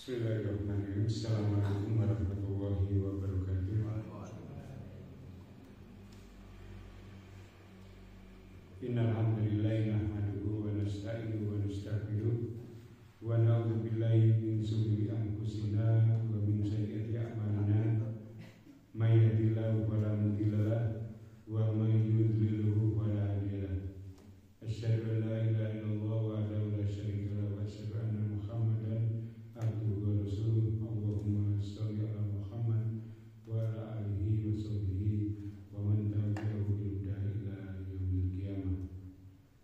Bismillahirrahmanirrahim. Assalamualaikum warahmatullahi wabarakatuh. Innal hamdalillahi nahmaduhu wa nasta'inuhu wa nastaghfiruh wa na'udzu billahi min shururi anfusina wa min sayyiati a'malina. May yahdihillahu fala mudilla lahu wa may yudlilhu fala hadiya lahu. Asyhadu an la ilaha illallah wahdahu la syarika lahu wa asyhadu anna Muhammadan abduhu wa rasuluh. Allahumma sholli ala Muhammad wa ala alihi wa sahbihi wa man tabi'ahu bi huda ila yaumil qiyamah.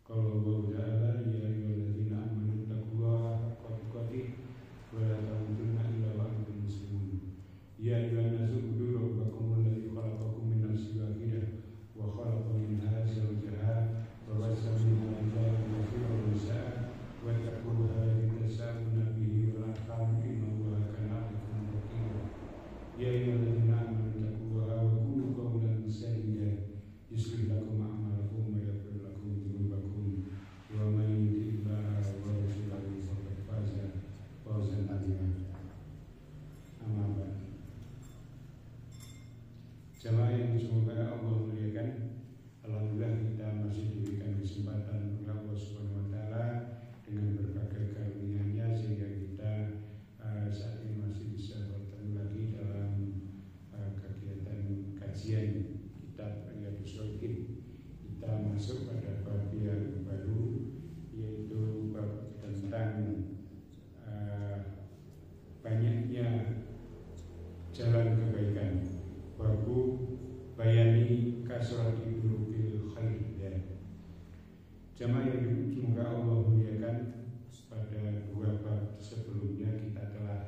Qala Allah ta'ala ya ayyuhalladzina amanu taqullaha haqqa tuqatih wa la tamutunna illa wa antum muslimun. Ya ayyuhan nasu ubudu rabbakum alladzi khalaqakum min nafsin wahidah wa khalaqa minha zawjaha wa bassa minhuma rijalan katsiran wa nisaa wattaqullaha alladzi tasaaluna bihi wal arham innallaha kana 'alaykum raqiba. Ya ayyuhalladzina amanu taqullaha wa qulu qawlan sadida yuslih lakum a'malakum wa yaghfir lakum dhunubakum wa man yuti'illaha wa rasulahu faqad faza fawzan 'azima. Amma ba'd. Jamaah yang semoga Allah muliakan, alhamdulillah kita masih diberikan kesempatan oleh Allah Subhanahu wa taala dengan berbagai karunia-Nya sehingga kita saat ini masih bisa bertemu lagi dalam kegiatan kajian kitab Riyadhus Shalihin. Kita masuk pada bab yang baru, yaitu bab tentang banyaknya jalan kebaikan. Babu bayani kasrati durubil khair, ya. Jamaah yang semoga Allah muliakan, pada dua bab sebelumnya kita telah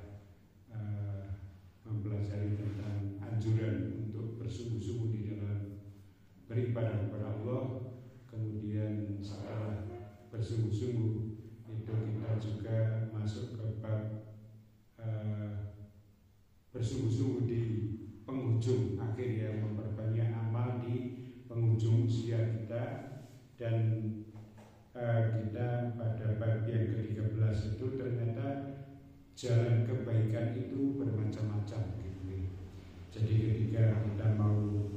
mempelajari tentang anjuran untuk bersungguh-sungguh di dalam beribadah kepada Allah. Kemudian setelah bersungguh-sungguh itu kita juga masuk ke bab bersungguh-sungguh di penghujung akhir, yang memperbanyak amal di penghujung usia kita. Dan kita pada bab yang ke-13 itu ternyata jalan kebaikan itu bermacam-macam gitu. Jadi ketika kita mau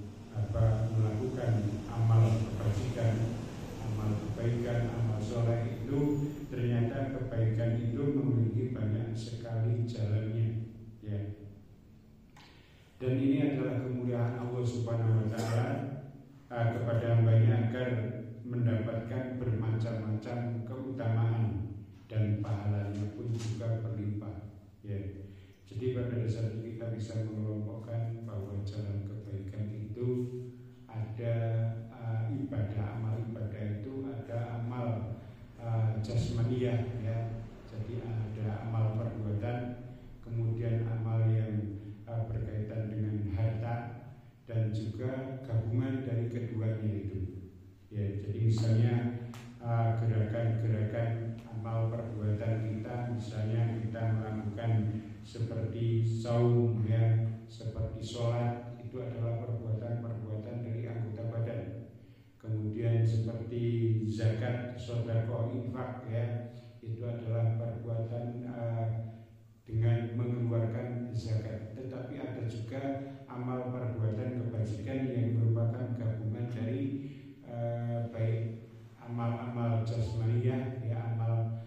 melakukan amal kebajikan, amal kebaikan, amal soleh itu ternyata kebaikan itu memiliki banyak sekali jalannya, ya. Dan ini adalah kemuliaan Allah Subhanahu wa taala kepada hambanya agar mendapatkan bermacam-macam keutamaan dan pahalanya pun juga berlimpah, ya. Jadi pada dasarnya kita bisa mengelompokkan bahwa jalan kebaikan itu ada ibadah, amal ibadah itu ada amal jasmaniyah, ya. Jadi ada amal perbuatan, kemudian amal yang berkaitan dengan harta, dan juga gabungan dari keduanya itu, ya. Jadi misalnya gerakan-gerakan amal perbuatan kita, misalnya kita melakukan seperti saum, ya, seperti sholat, itu adalah perbuatan-perbuatan dari anggota badan. Kemudian seperti zakat, sedekah, infak, ya, itu adalah perbuatan dengan mengeluarkan zakat. Tetapi ada juga amal perbuatan kebajikan yang merupakan gabungan dari baik amal-amal jasmaniyah, ya, amal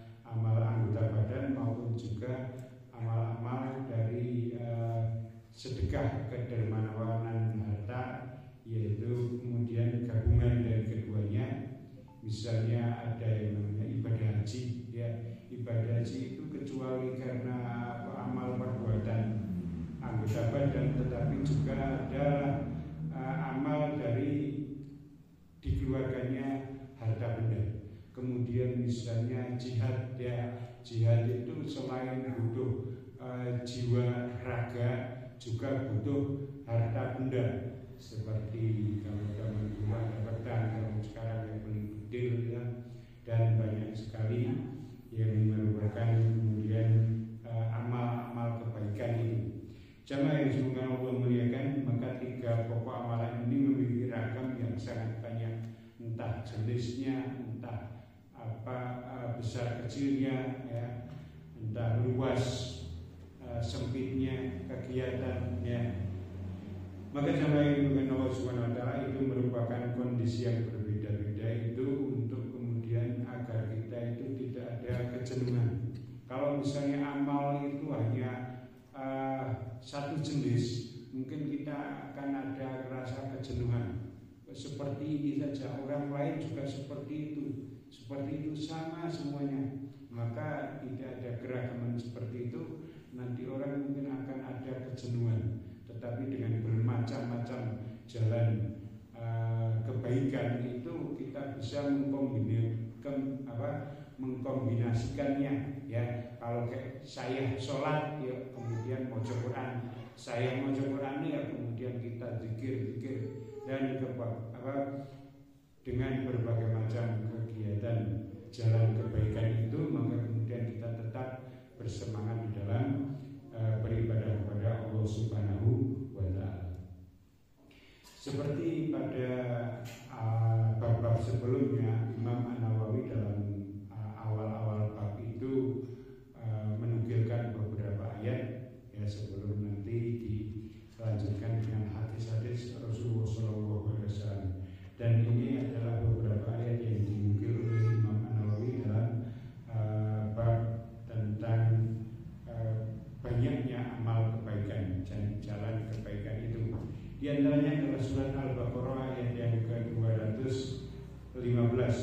anggota badan, maupun juga amal-amal dari sedekah, kedermawanan harta, yaitu kemudian gabungan dari keduanya. Misalnya ada yang namanya ibadah haji, ya. Ibadah haji itu kecuali karena amal perbuatan anggota badan, tetapi juga ada amal dari dikeluarkannya harta benda. Kemudian misalnya jihad, ya. Jihad itu selain butuh jiwa raga, juga butuh harta benda. Seperti kalau zaman dulu ada pedang, kalau sekarang yang beli bedil, ya. Dan banyak sekali yang merupakan kemudian amal-amal kebaikan ini. Jamaah yang semoga Allah muliakan, maka tiga pokok amalan ini memiliki ragam yang sangat banyak, entah jenisnya, entah besar kecilnya, ya, entah luas sempitnya kegiatannya. Maka jamaah dengan Allah Subhanahu wa taala itu merupakan kondisi yang berbeda-beda itu untuk kemudian agar kita itu tidak ada kejenuhan. Kalau misalnya amal itu hanya satu jenis, mungkin kita akan ada rasa kejenuhan. Seperti ini saja, orang lain juga seperti itu sama semuanya. Maka tidak ada keragaman seperti itu, nanti orang mungkin akan ada kejenuhan. Tetapi dengan bermacam-macam jalan kebaikan itu kita bisa mengkombinasikannya, ya. Kalau kayak saya sholat, ya kemudian maca Quran, saya maca Quran, ya kemudian kita zikir dan dengan berbagai macam kegiatan jalan kebaikan itu, maka kemudian kita tetap bersemangat di dalam beribadah kepada Allah Subhanahu wa taala. Seperti pada bab-bab sebelumnya, Imam An-Nawawi dalam awal-awal bab itu menukilkan beberapa ayat, ya, sebelum nanti dilanjutkan dengan hadis-hadis Rasulullah SAW. Dan ini adalah beberapa ayat yang dinukil oleh Imam An-Nawawi dalam bab tentang banyaknya amal kebaikan, jalan kebaikan itu. Di antaranya adalah surat Al-Baqarah ayat yang ke-215.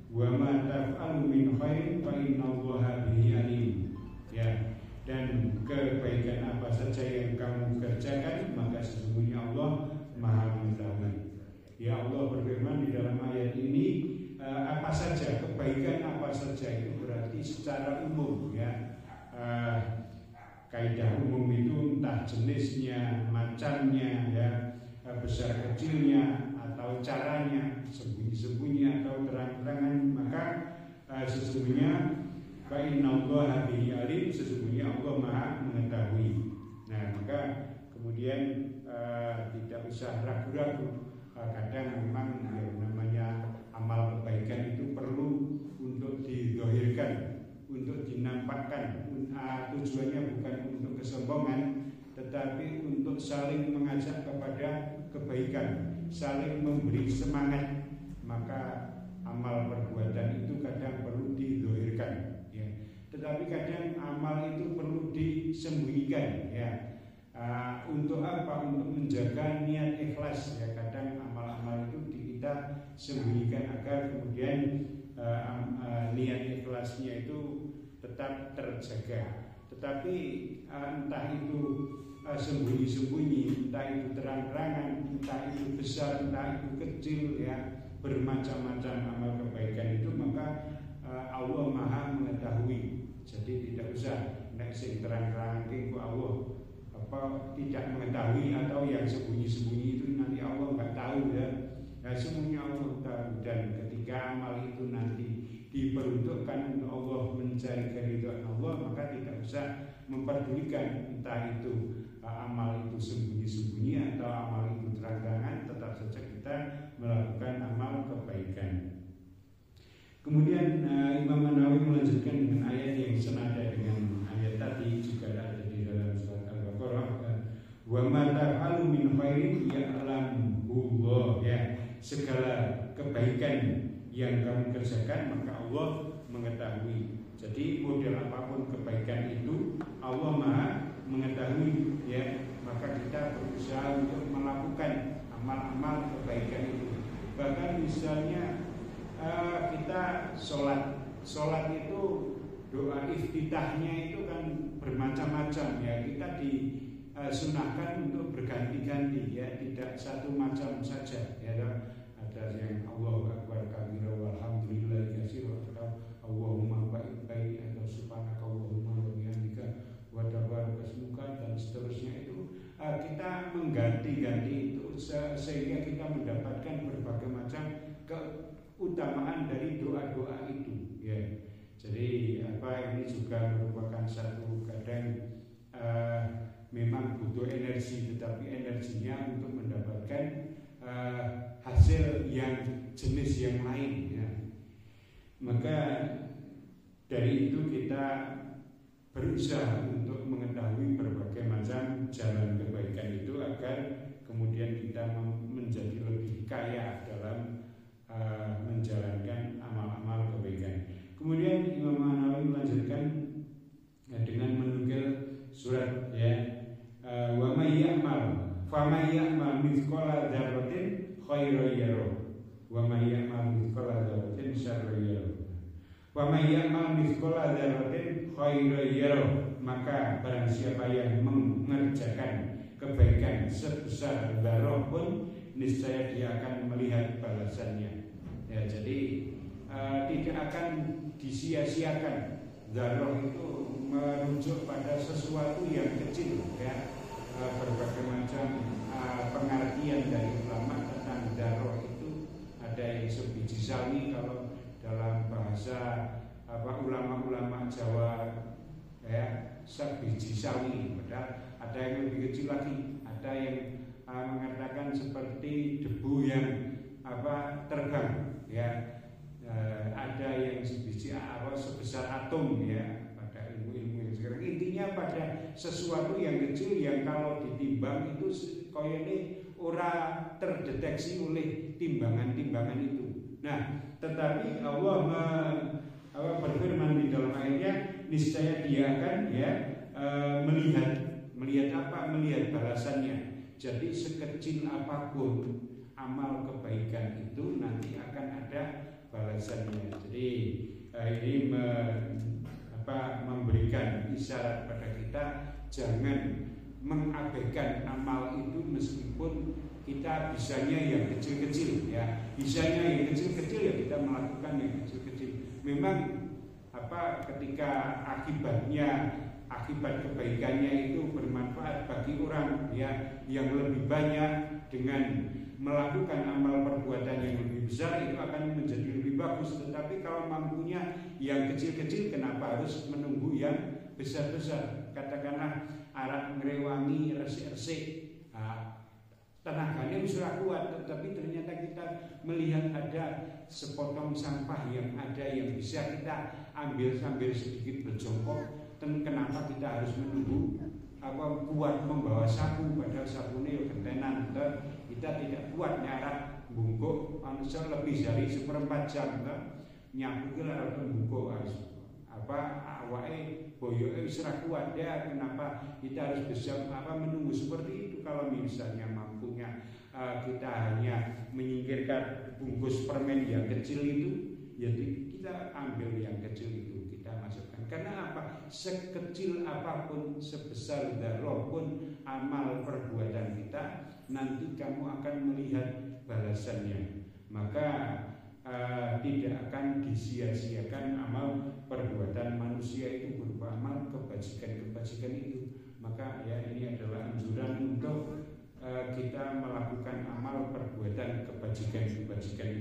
Wa ma taf'alu min khairin fa innallaha bihi alim. Ya, dan kebaikan apa saja yang kamu kerjakan, maka sesungguhnya Allah Maha mengetahui. Ya, Allah berfirman di dalam ayat ini, apa saja kebaikan apa saja itu berarti secara umum, ya. Kaidah umum itu entah jenisnya, macamnya, ya, besar kecilnya atau caranya, sembunyi-sembunyi atau terang-terangan, maka sesungguhnya fa innallaha bihi alim, sesungguhnya Allah Maha mengetahui. Nah, maka kemudian tidak usah ragu-ragu. Kadang memang yang namanya amal kebaikan itu perlu untuk dizahirkan, untuk dinampakkan. Tujuannya bukan untuk kesombongan, tetapi untuk saling mengajak kepada kebaikan, saling memberi semangat. Maka amal perbuatan itu kadang perlu dizahirkan, ya. Tetapi kadang amal itu perlu disembunyikan, ya. Untuk apa? Untuk menjaga niat ikhlas, ya. Kadang amal-amal itu kita sembunyikan agar kemudian niat ikhlasnya itu tetap terjaga. Tetapi entah itu sembunyi-sembunyi, entah itu terang-terangan, entah itu besar, entah itu kecil, ya, bermacam-macam amal kebaikan itu, maka Allah Maha mengetahui. Jadi tidak usah nek sing terang-terangan ku Allah tidak mengetahui, atau yang sembunyi-sembunyi itu nanti Allah nggak tahu, ya. Nah, semuanya Allah tahu. Dan ketika amal itu nanti diperuntukkan untuk Allah, mencari keridhaan Allah, maka tidak usah memperdulikan entah itu amal itu sembunyi-sembunyi atau amal itu terang-terangan, tetap saja kita melakukan amal kebaikan. Kemudian Imam An-Nawawi melanjutkan dengan ayat yang senada dengan ayat tadi, juga ada di dalam surat Al-Baqarah, wa ma taf'alu min khairin ya'lamullah, ya, segala kebaikan yang kamu kerjakan maka Allah mengetahui. Jadi model apapun kebaikan itu Allah Maha mengetahui, ya. Maka kita berusaha untuk melakukan amal-amal kebaikan itu. Bahkan misalnya kita sholat itu doa iftitahnya itu kan bermacam-macam, ya. Kita disunahkan untuk berganti-ganti, ya, tidak satu macam saja, ya. Ada yang Allahu Akbar kabira walhamdulillah katsira, atau Allahumma baik atau subhanaka Allahumma wa bihamdika wa tabaraka ismuka, dan seterusnya. Itu kita mengganti-ganti itu sehingga kita mendapatkan berbagai macam keutamaan dari doa-doa itu, ya. Jadi ini juga merupakan satu kadang memang butuh energi, tetapi energinya untuk mendapatkan hasil yang jenis yang lain, ya. Maka dari itu kita berusaha untuk mengetahui berbagai macam jalan kebaikan itu agar kemudian kita menjadi lebih kaya dalam menjalankan amal-amal kebaikan. Kemudian Imam An-Nawawi melanjutkan dengan menukil surat wa may ya'mal fa may ya'mal mithqala dzarratin khairan yarah wa may ya'mal mithqala dzarratin syarran yarah wa may ya'mal mithqala dzarratin khairan yarah. Maka barang siapa yang mengerjakan kebaikan sebesar dzarrah pun niscaya dia akan melihat balasannya. Ya, jadi tidak akan disia-siakan. Dzarrah itu merujuk pada sesuatu yang kecil, ya. Berbagai macam pengertian dari ulama tentang dzarrah itu ada yang sebiji sawi kalau dalam bahasa ulama-ulama Jawa, ya, sebiji sawi. Padahal ada yang lebih kecil lagi, ada yang mengatakan seperti debu yang terbang, ya. Ada yang sebiji sebesar atom, ya, pada ilmu-ilmu yang sekarang. Intinya pada sesuatu yang kecil yang kalau ditimbang itu koyone ora terdeteksi oleh timbangan-timbangan itu. Nah, tetapi Allah berfirman di dalam ayatnya, niscaya dia akan melihat apa? Melihat balasannya. Jadi sekecil apapun amal kebaikan itu nanti akan ada balasannya. Jadi ini memberikan isyarat pada kita jangan mengabaikan amal itu meskipun kita bisanya yang kecil-kecil, ya. Bisanya yang kecil-kecil ya kita melakukan yang kecil-kecil. Memang ketika akibat kebaikannya itu bermanfaat bagi orang, ya, yang lebih banyak dengan melakukan amal perbuatan yang lebih besar itu akan menjadi lebih bagus. Tetapi kalau mampunya yang kecil-kecil, kenapa harus menunggu yang besar-besar? Katakanlah arak ngrewangi resik-resik, tenaganya bisa kuat, tetapi ternyata kita melihat ada sepotong sampah yang ada yang bisa kita ambil sambil sedikit berjongkok. Dan kenapa kita harus menunggu kuat membawa sapu, padahal sapunya gentenan. Kita tidak kuat nyarak bungkuk lebih dari 1/4 jam, nyapu kira atau bungkuk harus awake boyoke wis ora kuat, ya. Kenapa kita harus bisa menunggu seperti itu? Kalau misalnya mampunya kita hanya menyingkirkan bungkus permen yang kecil itu, ya kita ambil yang kecil itu kita masukkan. Karena apa? Sekecil apapun, sebesar dzarrah pun amal perbuatan kita, nanti kamu akan melihat balasannya. Maka tidak akan disia-siakan amal perbuatan manusia itu berupa amal kebajikan itu. Maka ya ini adalah anjuran untuk kita melakukan amal perbuatan kebajikan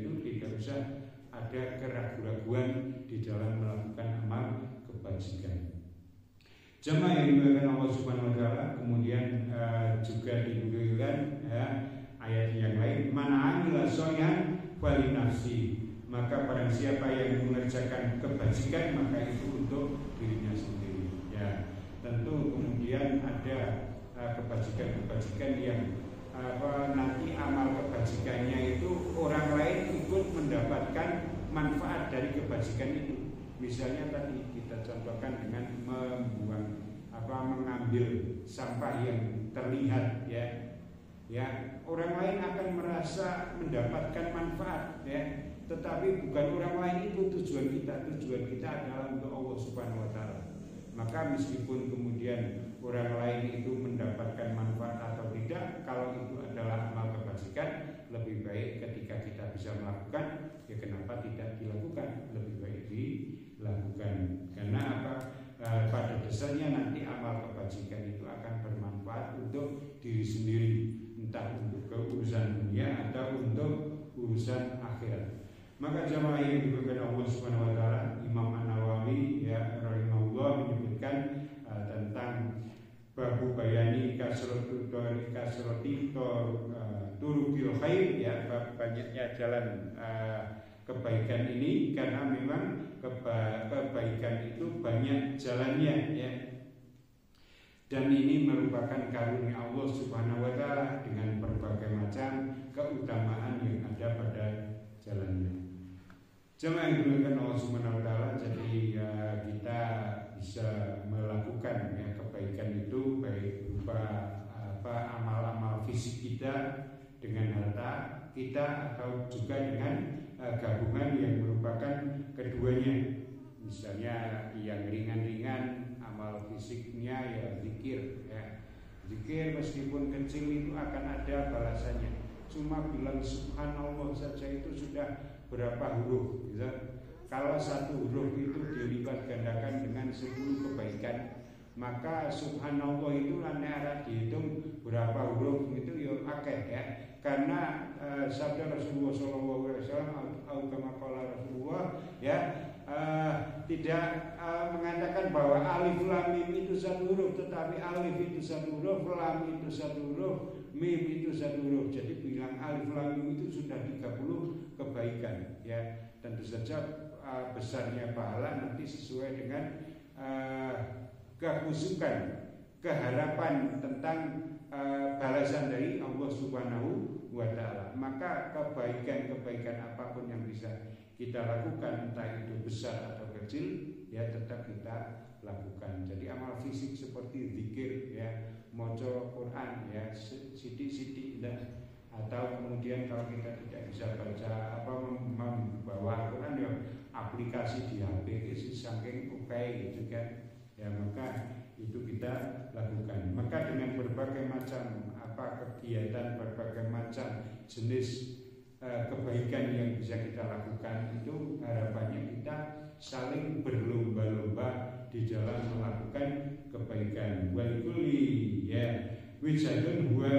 itu, tidak usah ada keraguan-raguan di dalam melakukan amal kebajikan. Jamaah yang dimuliakan Allah Subhanahu wa taala, kemudian juga dinukilkan ayat yang lain, mana amila sholihan fali nafsi, maka barang siapa yang mengerjakan kebajikan maka itu untuk dirinya sendiri, ya. Tentu kemudian ada kebajikan-kebajikan yang nanti amal kebajikannya itu orang lain ikut mendapatkan manfaat dari kebajikan itu. Misalnya tadi kita contohkan dengan mengambil sampah yang terlihat, ya, orang lain akan merasa mendapatkan manfaat, ya. Tetapi bukan orang lain itu tujuan kita adalah untuk Allah Subhanahu wa taala. Maka meskipun kemudian orang lain itu mendapatkan manfaat atau tidak, kalau itu adalah amal kebajikan, lebih baik ketika kita bisa melakukan, ya kenapa tidak dilakukan? Lebih baik dilakukan. Karena apa? Pada dasarnya nanti amal kebajikan itu akan bermanfaat untuk diri sendiri, entah untuk urusan dunia atau untuk urusan akhirat. Maka jamaah yang diberkahi Allah Subhanahu wa taala, Imam An-Nawawi rahimahullah menyebutkan tentang babu bayani kasroti turukil khair, ya, banyaknya jalan kebaikan ini, karena memang kebaikan itu banyak jalannya, ya. Dan ini merupakan karunia Allah Subhanahu wa taala dengan berbagai macam keutamaan yang ada pada jalannya. Jemaah yang dimuliakan Allah Subhanahu wa taala, jadi kita bisa melakukan kebaikan itu baik berupa amal-amal fisik kita dengan harta kita atau juga dengan gabungan yang merupakan keduanya. Misalnya yang ringan-ringan amal fisiknya ya zikir ya. Zikir meskipun kecil itu akan ada balasannya. Cuma bilang subhanallah saja itu sudah berapa huruf gitu. Kalau satu huruf itu dilipat gandakan dengan 10 kebaikan, maka subhanallah itu arah dihitung berapa huruf itu ya akeh ya. Karena sabda Rasulullah SAW atau kama qala Rasulullah ya tidak mengatakan bahwa alif lam mim itu satu huruf, tetapi alif itu satu huruf, lam itu satu huruf, mim itu satu huruf. Jadi bilang alif lam mim itu sudah 30 kebaikan ya. Tentu saja besarnya pahala nanti sesuai dengan kehusukan, keharapan tentang balasan dari Allah Subhanahu wa taala. Maka kebaikan-kebaikan apapun yang bisa kita lakukan, entah itu besar atau kecil, ya tetap kita lakukan. Jadi amal fisik seperti zikir ya, maca Quran ya, sidik-sidik atau kemudian kalau kita tidak bisa baca membawa Quran ya aplikasi di HP itu saking gitu kan. Ya maka itu kita lakukan. Maka dengan berbagai macam kegiatan, berbagai macam jenis kebaikan yang bisa kita lakukan, itu harapannya kita saling berlomba-lomba di dalam melakukan kebaikan. Wal kulli ya wijadun huwa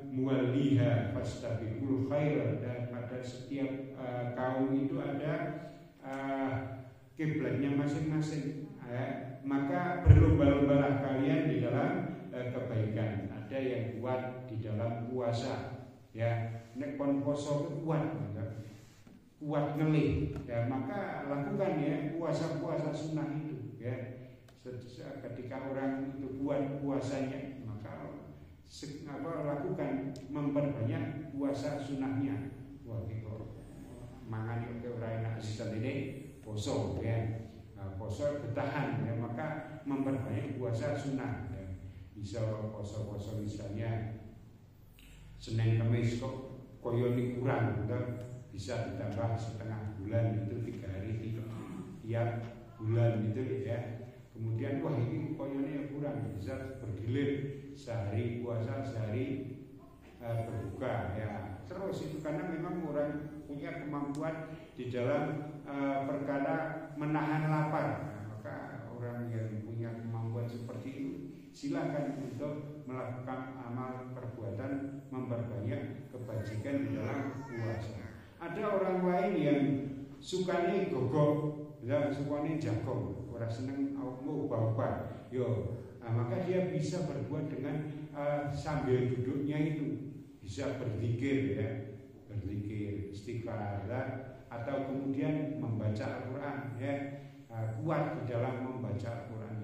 muwalliha fastabiqul khair. Dan pada setiap kaum itu ada kiblatnya masing-masing. Maka berlomba-lombalah kalian di dalam kebaikan. Ada yang kuat di dalam puasa ya, nek kon poso kuat ngelih ya, maka lakukan ya puasa-puasa sunnah itu ya. Ketika orang itu kuat puasanya, maka lakukan memperbanyak puasa sunnahnya. Wah kok mangan yo ora enak ini poso ya. Poso bertahan ya, maka memperbanyak puasa sunnah ya. Bisa poso-poso misalnya Senin Kamis kok koyoni kurang gitu, bisa ditambah setengah bulan itu 3 hari tiap bulan gitu ya. Kemudian wah ini koyoni kurang, bisa bergilir sehari puasa sehari berbuka ya. Terus itu karena memang orang punya kemampuan di dalam perkara menahan lapar. Nah, maka orang yang punya kemampuan seperti itu silakan untuk melakukan amal perbuatan memperbanyak kebajikan di dalam puasa. Ada orang lain yang sukanya gogok, ya sukanya jagong, orang seneng mau bawa, yo, maka dia bisa berbuat dengan sambil duduknya itu bisa berzikir ya, berzikir istighfar atau kemudian membaca Al-Quran ya, kuat di dalam membaca Al-Quran.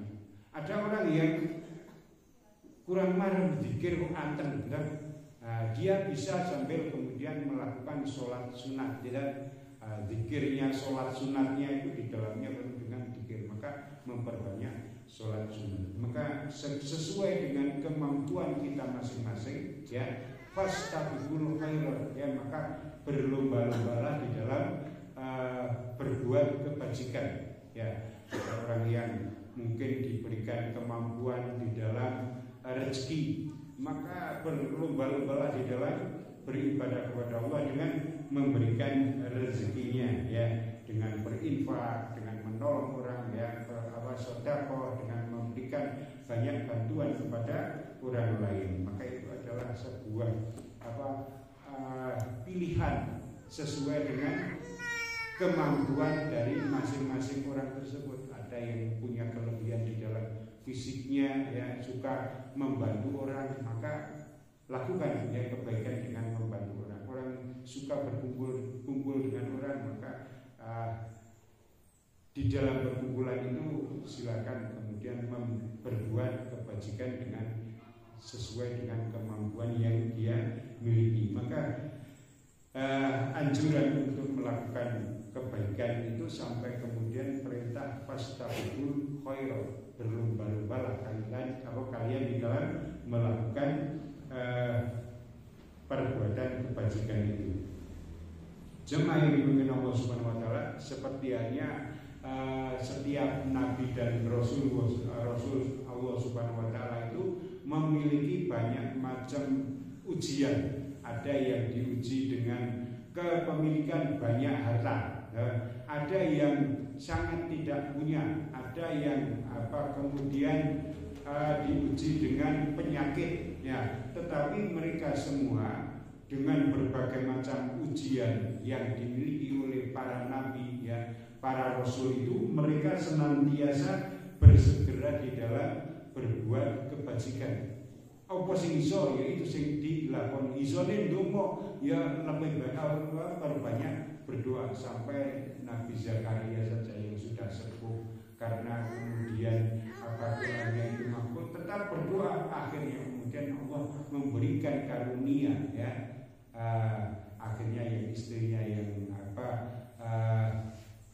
Ada orang yang kurang marah berzikir kok anteng, dia bisa sambil kemudian melakukan sholat sunat dan zikirnya sholat sunatnya itu di dalamnya penuh dengan zikir, maka memperbanyak sholat sunat. Maka sesuai dengan kemampuan kita masing-masing ya, fastabiqul khairat ya, maka berlomba-lombalah di dalam berbuat kebajikan ya. Orang yang mungkin diberikan kemampuan di dalam rezeki, maka berlomba-lombalah di dalam beribadah kepada Allah dengan memberikan rezekinya ya, dengan berinfak, dengan menolong orang ya, sedekah, dengan memberikan banyak bantuan kepada orang lain. Maka itu adalah sebuah pilihan sesuai dengan kemampuan dari masing-masing orang tersebut. Ada yang punya kelebihan di dalam fisiknya ya, suka membantu orang, maka lakukan ya kebaikan dengan membantu orang. Orang suka berkumpul dengan orang, maka di dalam perkumpulan itu silakan kemudian berbuat kebajikan dengan sesuai dengan kemampuan yang dia miliki. Maka anjuran untuk melakukan kebaikan itu sampai kemudian perintah fastabiqul khairat, berlomba-lombalah kalian kalau kalian di dalam melakukan perbuatan kebajikan itu. Jemaah yang dimiliki Allah Subhanahu wa taala, seperti halnya setiap nabi dan rasul Allah Subhanahu wa taala itu memiliki banyak macam ujian. Ada yang diuji dengan kepemilikan banyak harta, ada yang sangat tidak punya, ada yang kemudian diuji dengan penyakit, ya. Tetapi mereka semua dengan berbagai macam ujian yang dimiliki oleh para nabi, ya, para rasul itu, mereka senantiasa bersegera di dalam berbuat kebajikan. Apa sing iso ya itu sing dilakoni. Isone ndonga ya lebih banyak berdoa. Sampai Nabi Zakaria saja yang sudah sepuh karena kemudian doanya itu makbul, tetap berdoa. Akhirnya kemudian Allah memberikan karunia, ya. Akhirnya yang istrinya yang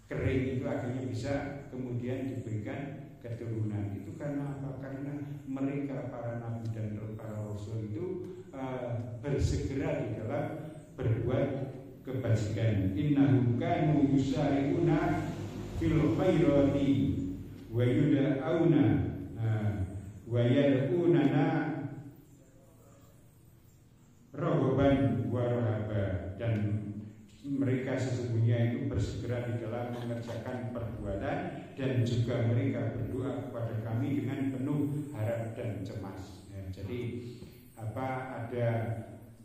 kering itu akhirnya bisa kemudian diberikan keturunan. Itu karena apa? Karena mereka para nabi dan para rasul itu bersegera di dalam berbuat kebajikan. Innahum kanu yusari'una fil khairati wa yud'auna wa yad'unana raghaban wa rahaba, dan mereka sesungguhnya itu bersegera di dalam mengerjakan perbuatan dan juga mereka berdoa kepada kami dengan penuh harap dan cemas, ya. Jadi ada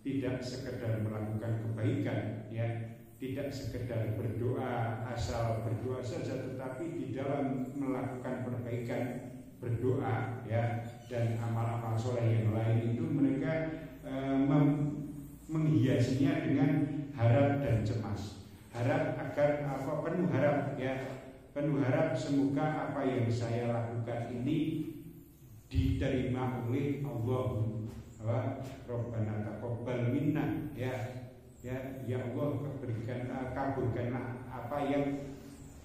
tidak sekedar melakukan kebaikan, ya, tidak sekedar berdoa asal berdoa saja, tetapi di dalam melakukan perbaikan, berdoa, ya, dan amal-amal soleh yang lain itu mereka menghiasinya dengan harap dan cemas. Harap agar penuh harap, ya, penuh harap semoga apa yang saya lakukan ini diterima oleh Allah. Rabbana taqabbal minna, ya Allah, kabulkanlah apa yang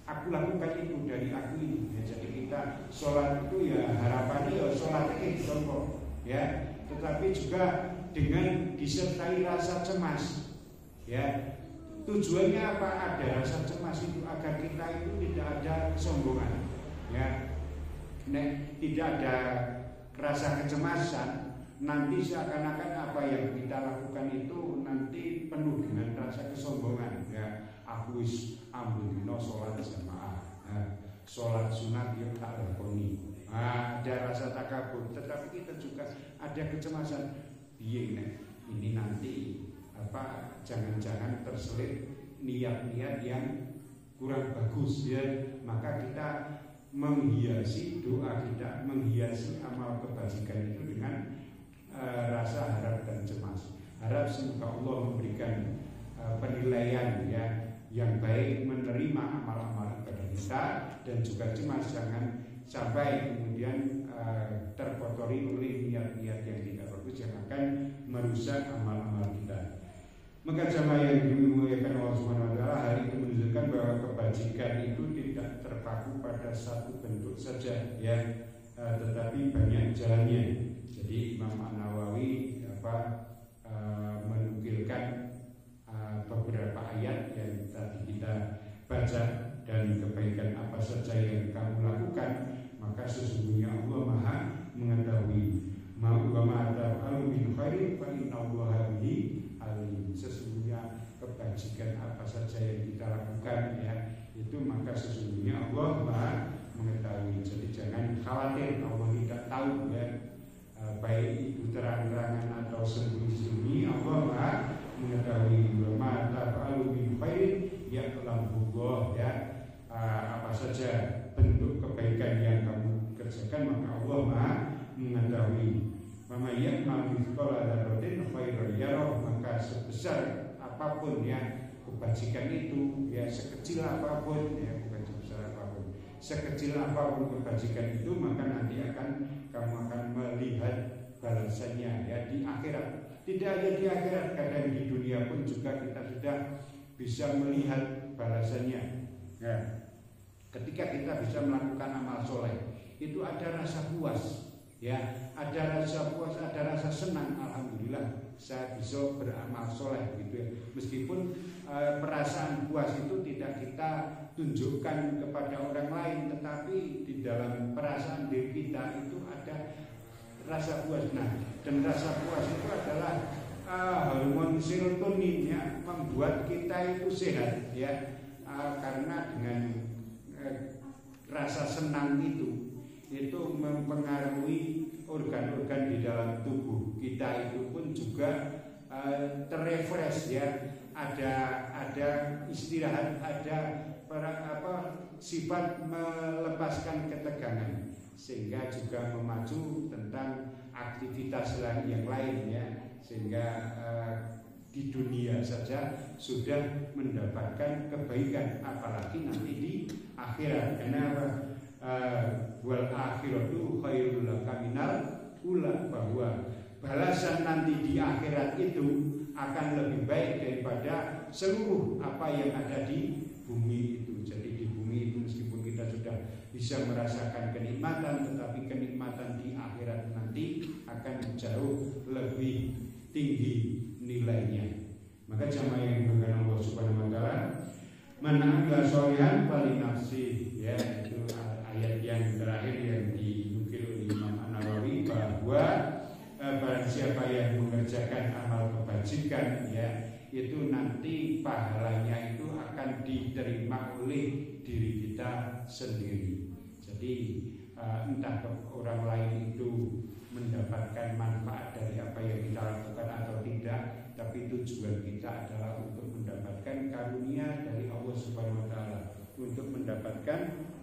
aku lakukan itu dari aku ini, ya. Jadi kita sholat itu ya harapannya ya sholat ini contoh, ya, tetapi juga dengan disertai rasa cemas, ya. Tujuannya apa? Ada rasa cemas itu agar kita itu tidak ada kesombongan, ya. Tidak ada rasa kecemasan, nanti seakan-akan apa yang kita lakukan itu nanti penuh dengan rasa kesombongan, ya. Aku wis ambulino sholat jamaah, sholat sunat yang tak lakoni, ada rasa takabur. Tetapi kita juga ada kecemasan, ini nanti jangan-jangan terselip niat-niat yang kurang bagus, ya. Maka kita menghiasi doa kita, menghiasi amal kebajikan itu dengan rasa harap dan cemas. Harap semoga Allah memberikan penilaian, ya, yang baik, menerima amal-amal ibadah kita, dan juga cemas jangan sampai kemudian terkotori oleh niat-niat yang tidak bagus yang akan merusak amal-amal kita. Maka jamaah yang dimuliakan Allah Subhanahu wa taala, hari itu menunjukkan bahwa kebajikan itu tidak terpaku pada satu bentuk saja, ya, tetapi banyak jalannya. Jadi Imam An-Nawawi menukilkan beberapa ayat yang tadi kita baca, dan kebaikan apa saja yang kamu lakukan, maka sesungguhnya Allah Maha mengetahui. Ma'ata'alu min khairin fa innallaha bihi alim. Sesungguhnya kebajikan apa saja yang kita lakukan, ya, itu maka sesungguhnya Allah Maha mengetahui. Jadi jangan khawatir Allah tidak tahu, ya, baik itu terang-terangan atau sembunyi-sembunyi, Allah Maha mengetahui. Ma'ata'alu min khairin ya'lamullah, ya. Apa saja bentuk kebaikan yang kamu kerjakan, maka Allah Maha mengetahui. Mama ya'mal mithqala dzarratin khairan yarah, maka sebesar apapun, ya, kebajikan itu, ya, sekecil apapun, ya, bukan sebesar apapun, sekecil apapun kebajikan itu, maka nanti kamu akan melihat balasannya ya di akhirat. Tidak hanya di akhirat, kadang di dunia pun juga kita sudah bisa melihat balasannya. Ya. Ketika kita bisa melakukan amal soleh, itu ada rasa puas, ya, ada rasa puas, ada rasa senang. Alhamdulillah, saya bisa beramal soleh, gitu ya. Meskipun perasaan puas itu tidak kita tunjukkan kepada orang lain, tetapi di dalam perasaan diri kita itu ada rasa puas. Nah, dan rasa puas itu adalah hormon serotonin ya, membuat kita itu sehat ya, karena dengan rasa senang itu mempengaruhi organ-organ di dalam tubuh kita, itu pun juga terrefresh ya, ada istirahat, ada sifat melepaskan ketegangan, sehingga juga memacu tentang aktivitas yang lain ya, sehingga di dunia saja sudah mendapatkan kebaikan, apalagi nanti di akhirat. Karena wal akhiratu khairul laka minal ula, bahwa balasan nanti di akhirat itu akan lebih baik daripada seluruh apa yang ada di bumi itu. Jadi di bumi itu meskipun kita sudah bisa merasakan kenikmatan, tetapi kenikmatan di akhirat nanti akan jauh lebih tinggi nilainya. Maka jamaah yang dimuliakan Allah Subhanahu wa taala, man amila sholihan falinafsi, ya, itu ayat yang terakhir yang dinukil oleh Imam An-Nawawi, bahwa barang siapa yang mengerjakan amal kebajikan ya, itu nanti pahalanya itu akan diterima oleh diri kita sendiri. Jadi entah orang lain itu mendapatkan manfaat dari apa yang kita lakukan atau tidak, tapi tujuan kita adalah untuk mendapatkan karunia dari Allah Subhanahu wa taala, untuk mendapatkan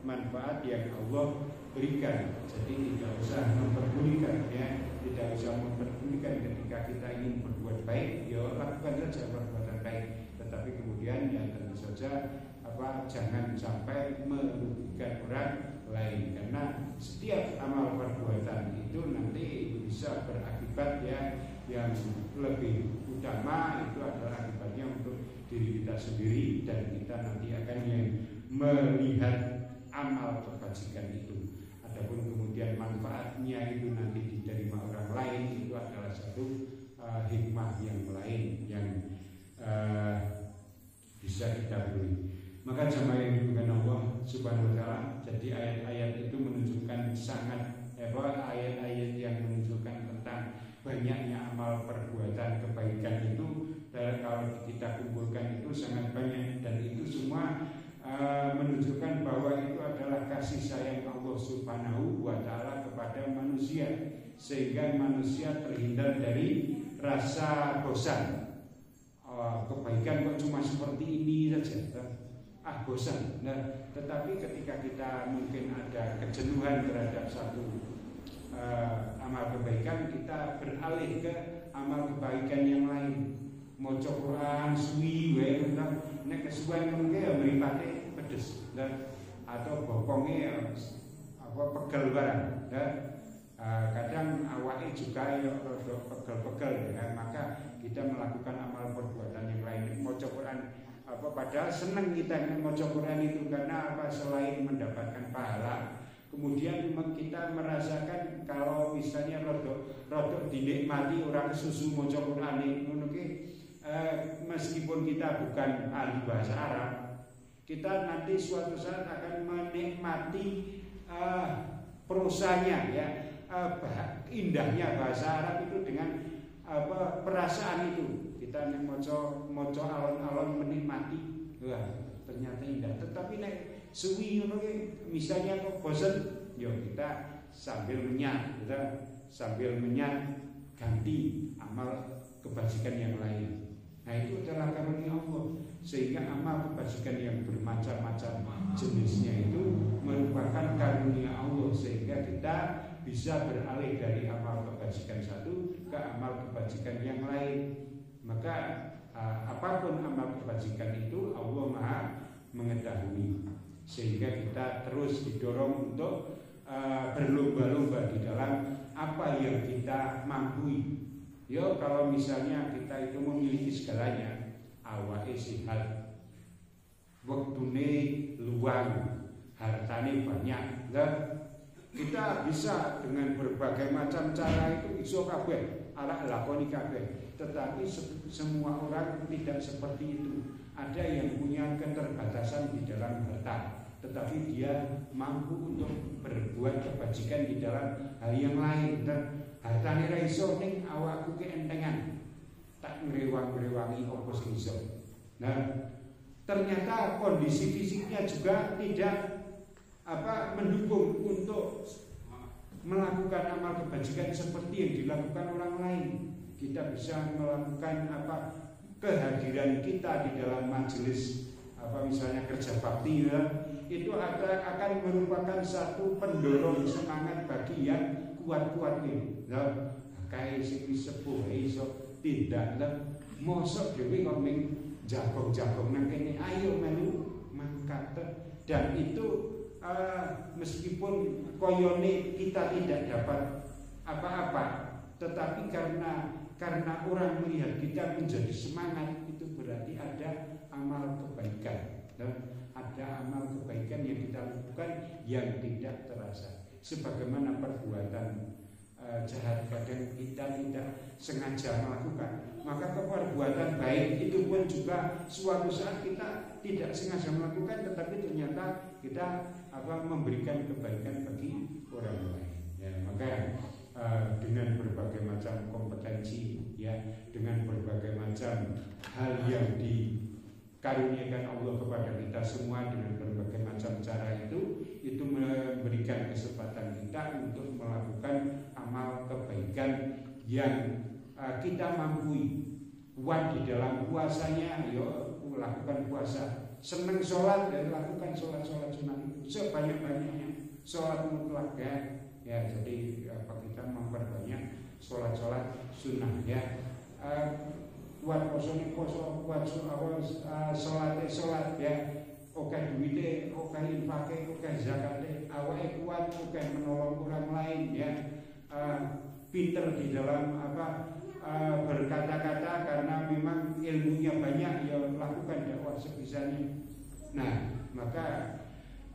manfaat yang Allah berikan. Jadi tidak usah memperdulikan ya, tidak usah memperdulikan ketika kita ingin berbuat baik, ya lakukan saja perbuatan baik, tetapi kemudian ya tentu saja jangan sampai merugikan orang lain, karena setiap amal perbuatan itu nanti bisa berakibat ya, yang lebih utama itu adalah akibatnya untuk diri kita sendiri, dan kita nanti akan yang melihat amal kebajikan itu. Adapun kemudian manfaatnya itu nanti diterima orang lain, itu adalah satu hikmah yang lain yang bisa kita beri. Maka jamaah yang dimuliakan Allah Subhanahu wa taala, jadi ayat-ayat itu menunjukkan sangat ayat-ayat yang menunjukkan tentang banyaknya amal perbuatan kebaikan itu, dan kalau kita kumpulkan itu sangat banyak, dan itu semua menunjukkan bahwa itu adalah kasih sayang Allah Subhanahu wa taala kepada manusia, sehingga manusia terhindar dari rasa bosan. Kebaikan kok cuma seperti ini saja, bosan. Nah, tetapi ketika kita mungkin ada kejenuhan terhadap satu amal kebaikan, kita beralih ke amal kebaikan yang lain. Maca Quran suwi wae, nek kesuwen mengke ya mripate pedes, atau bokonge pegel barang. Kadang awake juga ya rada pegel-pegel ya, maka kita melakukan amal perbuatan yang lain. Maca Quran padahal senang kita maca Quran itu, karena selain mendapatkan pahala, kemudian kita merasakan kalau misalnya rodok dinikmati orang susu maca Quran itu, meskipun kita bukan ahli bahasa Arab, kita nanti suatu saat akan menikmati prosanya ya, indahnya bahasa Arab itu dengan perasaan itu. Kita moco alon-alon menikmati, wah ternyata indah. Tetapi nek suwi misalnya kok bosan, yo kita sambil menyat, ganti amal kebajikan yang lain. Nah itu adalah karunia Allah, sehingga amal kebajikan yang bermacam-macam jenisnya itu merupakan karunia Allah, sehingga kita bisa beralih dari amal kebajikan satu ke amal kebajikan yang lain. Maka apapun amal kebajikan itu Allah Maha mengetahui, sehingga kita terus didorong untuk berlomba-lomba di dalam apa yang kita mampu. Yo, kalau misalnya kita itu memiliki segalanya, awake sehat, waktune luang, hartane banyak, kita bisa dengan berbagai macam cara itu iso kabeh, ala lakoni kabeh. Tetapi semua orang tidak seperti itu. Ada yang punya keterbatasan di dalam harta, tetapi dia mampu untuk berbuat kebajikan di dalam hal yang lain. Hartane ra iso ning awakku ki entengan, tak ngrewang-rewangi apa sing iso. Nah, ternyata kondisi fisiknya juga tidak mendukung untuk melakukan amal kebajikan seperti yang dilakukan orang lain. Kita bisa melakukan kehadiran kita di dalam majelis misalnya kerja bakti, itu akan merupakan satu pendorong semangat bagi yang kuat-kuat ini. Lah kae sing sepuh iso tindak mosok dhewe kok ning jagong-jagong nang kene, ayo melu mangkat. Dan itu meskipun koyone kita tidak dapat apa-apa, tetapi karena orang melihat kita menjadi semangat, itu berarti ada amal kebaikan. Ada amal kebaikan yang kita lakukan yang tidak terasa. Sebagaimana perbuatan jahat kadang kita tidak sengaja melakukan, maka perbuatan baik itu pun juga suatu saat kita tidak sengaja melakukan, tetapi ternyata kita memberikan kebaikan bagi orang lain. Ya, maka dengan berbagai macam kompetensi, ya, dengan berbagai macam hal yang dikaruniakan Allah kepada kita semua, dengan berbagai macam cara itu memberikan kesempatan kita untuk melakukan amal kebaikan yang kita mampu. Kuat di dalam puasanya, yo lakukan puasa. Senang sholat, ya lakukan sholat sunat itu sebanyak-banyaknya. Sholat mutlak, ya jadi kita memperbanyak sholat sunnah, ya. Kuat kuat sholat, ya. Oke duite, oke infake, oke zakate, awake kuat, oke menolong orang lain, ya. Pinter di dalam berkata-kata karena memang ilmunya banyak, ya lakukan dakwah sebisanya. Nah, maka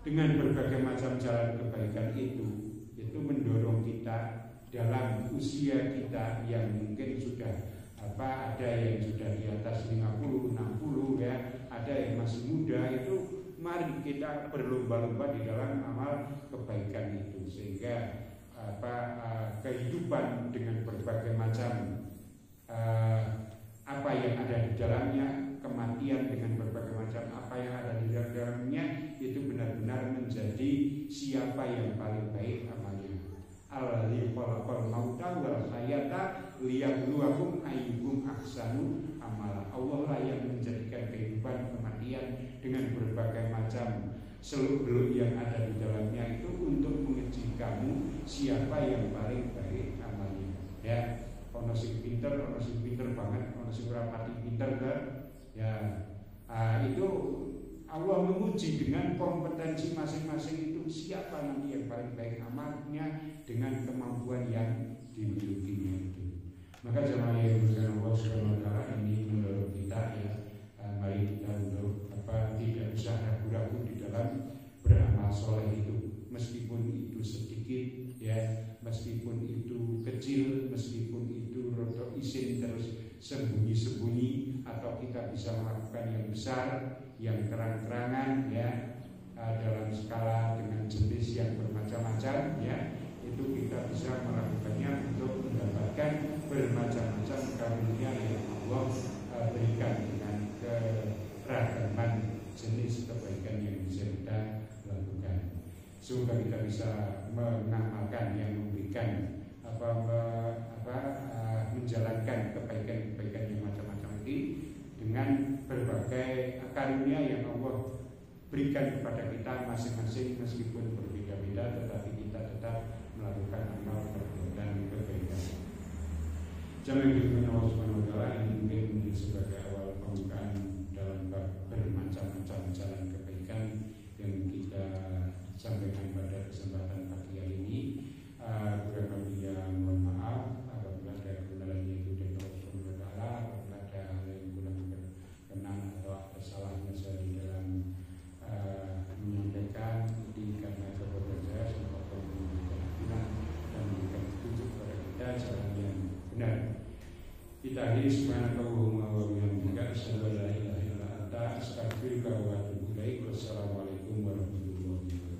dengan berbagai macam jalan kebaikan itu mendorong kita dalam usia kita yang mungkin sudah ada yang sudah di atas 50, 60, ya, ada yang masih muda, itu mari kita berlomba-lomba di dalam amal kebaikan itu, sehingga kehidupan dengan berbagai macam apa yang ada di dalamnya, kematian dengan berbagai macam apa yang ada di dalamnya, itu benar-benar menjadi siapa yang paling baik amalnya. Alladzi khalaqal mauta wal hayata liyabluwakum ayyukum ahsanu amala. Allah lah yang menjadikan kehidupan, kematian dengan berbagai macam seluk-beluk yang ada di dalamnya itu untuk menguji kamu siapa yang paling baik amalnya. Ya, ono sing pinter banget, ono sing ora pati pinter, ya. Itu Allah menguji dengan kompetensi masing-masing itu siapa nanti yang paling baik amalnya dengan kemampuan yang dimilikinya itu. Maka jemaah yang dimuliakan Allah Subhanahu wa taala, ini menurut kita, ya, mari kita untuk tidak usah ragu-ragu di dalam beramal soleh itu, meskipun itu sedikit, ya, meskipun itu kecil, meskipun itu rodo isin terus sembunyi-sembunyi, atau kita bisa melakukan yang besar, yang terang-terangan, ya, dalam skala dengan jenis yang bermacam-macam, ya, itu kita bisa melakukannya untuk mendapatkan bermacam-macam karunia yang Allah berikan dengan keragaman jenis kebaikan yang bisa kita lakukan. Semoga kita bisa mengamalkan yang memberikan menjalankan kebaikan-kebaikan yang macam-macam ini dengan berbagai karunia yang Allah berikan kepada kita masing-masing, meskipun berbeda-beda, tetapi kita tetap melakukan amal perbuatan kebaikan. Jangan dilupakan Allah Subhanahu wa taala, ini mungkin sebagai awal pembukaan dalam bermacam-macam jalan kebaikan yang kita sampaikan pada kesempatan pagi hari ini. Kurang lebihnya mohon maaf apabila ada kekurangannya itu dari Allah Subhanahu wa taala, apabila ada hal yang kurang berkenan atau ada salahnya saya di dalam menyampaikan ini karena kebetulan saya semoga memberikan ampunan dan memberikan petunjuk kepada kita jalan yang benar. Kita akhiri subhanakallahumma wa bihamdika asyhadu an la ilaha illa anta astaghfiruka wa atubu ilaik. Wassalamualaikum warahmatullahi wabarakatuh.